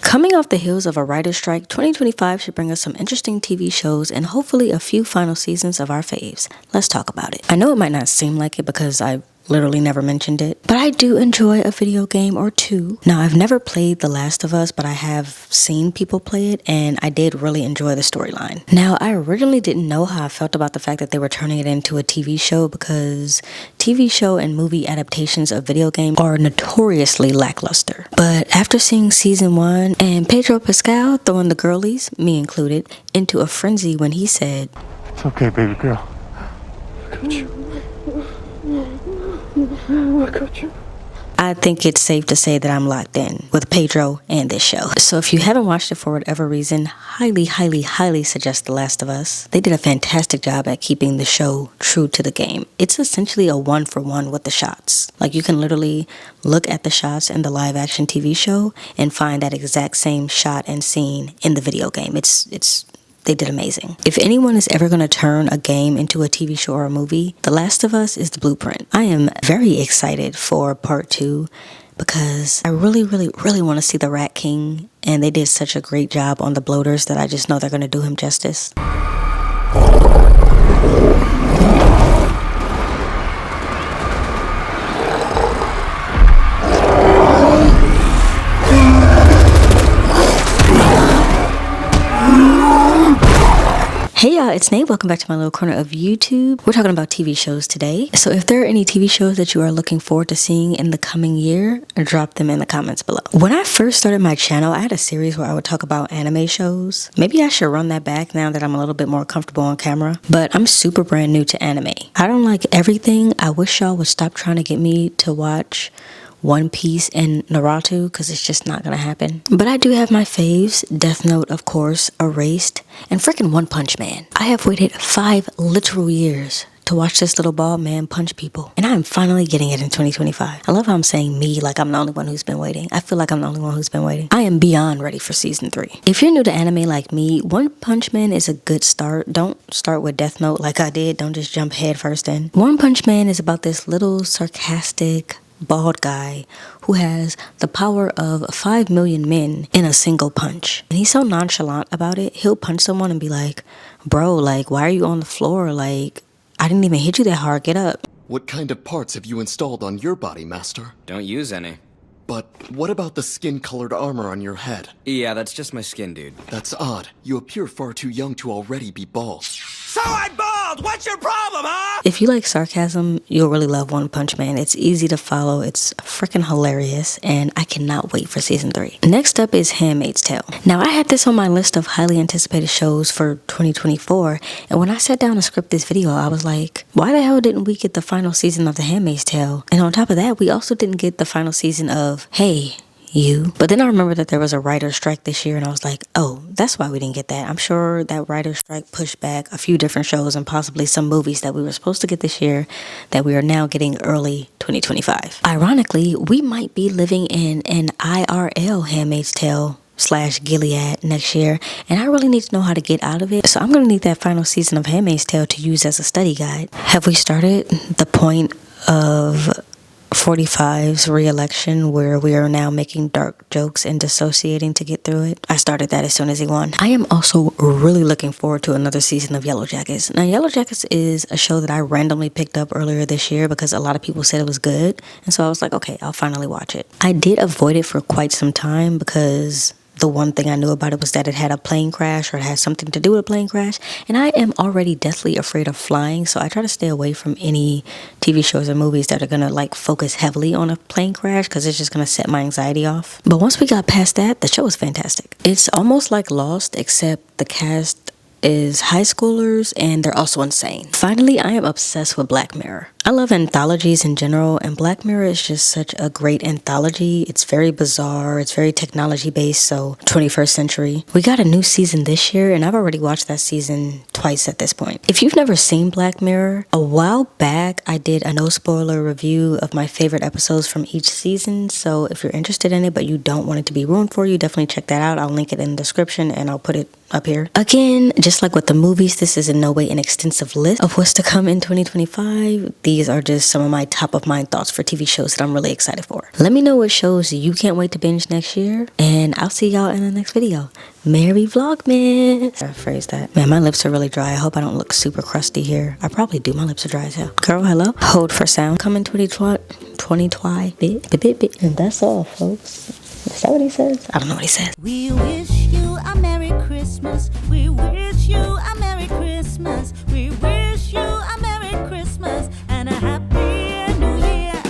Coming off the heels of a writer's strike, 2025 should bring us some interesting TV shows and hopefully a few final seasons of our faves. Let's talk about it. I know it might not seem like it because I literally never mentioned it, but I do enjoy a video game or two. Now, I've never played The Last of Us, but I have seen people play it, and I did really enjoy the storyline. Now, I originally didn't know how I felt about the fact that they were turning it into a TV show because TV show and movie adaptations of video games are notoriously lackluster. But after seeing season 1 and Pedro Pascal throwing the girlies, me included, into a frenzy when he said, "It's okay, baby girl. I got you. I got you." I think it's safe to say that I'm locked in with Pedro and this show. So if you haven't watched it for whatever reason, highly suggest The Last of Us. They did a fantastic job at keeping the show true to the game. It's essentially a 1-for-1 with the shots. Like, you can literally look at the shots in the live action TV show and find that exact same shot and scene in the video game. They did amazing. If anyone is ever going to turn a game into a TV show or a movie, The Last of Us is the blueprint. I am very excited for part 2 because I really want to see the Rat King, and they did such a great job on the bloaters that I just know they're going to do him justice. Hey y'all, it's Nae. Welcome back to my little corner of YouTube. We're talking about TV shows today. So if there are any TV shows that you are looking forward to seeing in the coming year, drop them in the comments below. When I first started my channel, I had a series where I would talk about anime shows. Maybe I should run that back now that I'm a little bit more comfortable on camera. But I'm super brand new to anime. I don't like everything. I wish y'all would stop trying to get me to watch One Piece and Naruto because it's just not gonna happen. But I do have my faves: Death Note, of course, Erased, and freaking One Punch Man. I have waited 5 literal years to watch this little bald man punch people, and I'm finally getting it in 2025. I love how I'm saying me like I'm the only one who's been waiting. I feel like I'm the only one who's been waiting. I am beyond ready for season 3. If you're new to anime like me, One Punch Man is a good start. Don't start with Death Note like I did. Don't just jump head first in. One Punch Man is about this little sarcastic bald guy who has the power of 5 million men in a single punch. And he's so nonchalant about it. He'll punch someone and be like, "Bro, like, why are you on the floor? Like, I didn't even hit you that hard. Get up." What kind of parts have you installed on your body, Master? Don't use any. But what about the skin-colored armor on your head? Yeah, that's just my skin, dude. That's odd. You appear far too young to already be bald. So I'm bald! What's your problem, huh? If you like sarcasm, you'll really love One Punch Man. It's easy to follow, it's freaking hilarious, and I cannot wait for season 3. Next up is Handmaid's Tale. Now, I had this on my list of highly anticipated shows for 2024, and when I sat down to script this video, I was like, why the hell didn't we get the final season of The Handmaid's Tale? And on top of that, we also didn't get the final season of Hey You. But then I remember that there was a writer's strike this year, and I was like, oh, that's why we didn't get that. I'm sure that writer's strike pushed back a few different shows and possibly some movies that we were supposed to get this year that we are now getting early 2025. Ironically, we might be living in an IRL Handmaid's Tale / Gilead next year, and I really need to know how to get out of it. So I'm going to need that final season of Handmaid's Tale to use as a study guide. Have we started the point of 45's re-election where we are now making dark jokes and dissociating to get through it? I started that as soon as he won. I am also really looking forward to another season of Yellowjackets. Now, Yellowjackets is a show that I randomly picked up earlier this year because a lot of people said it was good, and so I was like, okay, I'll finally watch it. I did avoid it for quite some time because the one thing I knew about it was that it had a plane crash, or it had something to do with a plane crash, and I am already deathly afraid of flying, so I try to stay away from any TV shows or movies that are gonna like focus heavily on a plane crash because it's just gonna set my anxiety off. But once we got past that, the show was fantastic. It's almost like Lost, except the cast is high schoolers and they're also insane. Finally, I am obsessed with Black Mirror. I love anthologies in general, and Black Mirror is just such a great anthology. It's very bizarre, it's very technology based, so 21st century. We got a new season this year, and I've already watched that season twice at this point. If you've never seen Black Mirror, a while back I did a no spoiler review of my favorite episodes from each season, so if you're interested in it but you don't want it to be ruined for you, definitely check that out. I'll link it in the description and I'll put it up here. Again, just like with the movies, this is in no way an extensive list of what's to come in 2025. These are just some of my top of mind thoughts for TV shows that I'm really excited for. Let me know what shows you can't wait to binge next year, and I'll see y'all in the next video. Merry Vlogmas! I phrased that. Man, my lips are really dry. I hope I don't look super crusty here. I probably do. My lips are dry as hell. Girl, hello? Hold for sound. Coming 2020. And that's all, folks. Is that what he says? I don't know what he says. We wish you a Merry Christmas. We wish